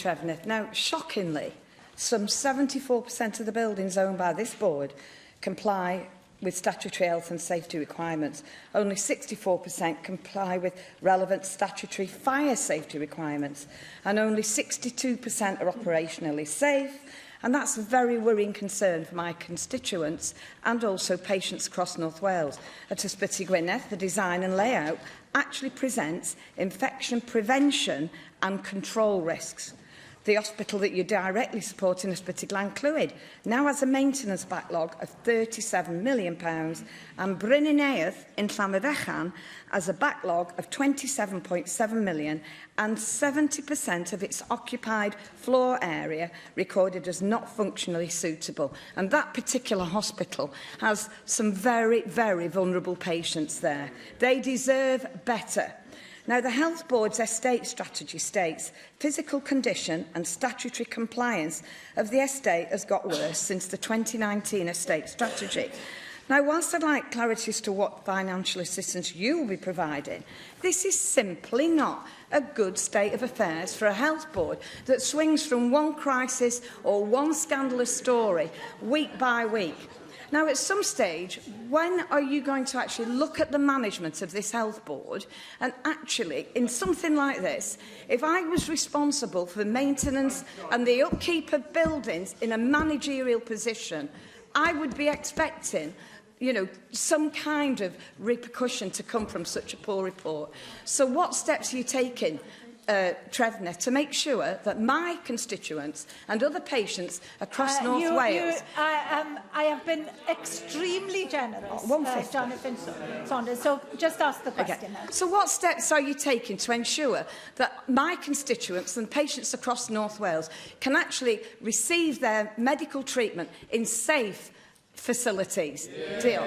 Trefnydd. Now, shockingly, some 74% of the buildings owned by this board comply with statutory health and safety requirements. Only 64% comply with relevant statutory fire safety requirements, and only 62% are operationally safe. And that's a very worrying concern for my constituents and also patients across North Wales. At Ysbyty Gwynedd, the design and layout actually presents infection prevention and control risks. The hospital that you directly support in Ysbyty Glan-Clwyd now has a maintenance backlog of £37 million, and Bryn Newydd in Llanfyddechan has a backlog of £27.7 million, and 70% of its occupied floor area recorded as not functionally suitable. And that particular hospital has some very, very vulnerable patients there. They deserve better. Now, the Health Board's estate strategy states physical condition and statutory compliance of the estate has got worse since the 2019 estate strategy. Now, whilst I'd like clarity as to what financial assistance you will be providing, this is simply not a good state of affairs for a health board that swings from one crisis or one scandalous story week by week. Now, at some stage, when are you going to actually look at the management of this health board and actually, in something like this, if I was responsible for the maintenance and the upkeep of buildings in a managerial position, I would be expecting some kind of repercussion to come from such a poor report. So what steps are you taking, Trefnydd, to make sure that my constituents and other patients across North Wales... I have been extremely generous, Jonathan Finch-Saunders, so just ask the question now. So what steps are you taking to ensure that my constituents and patients across North Wales can actually receive their medical treatment in safe facilities? Deal.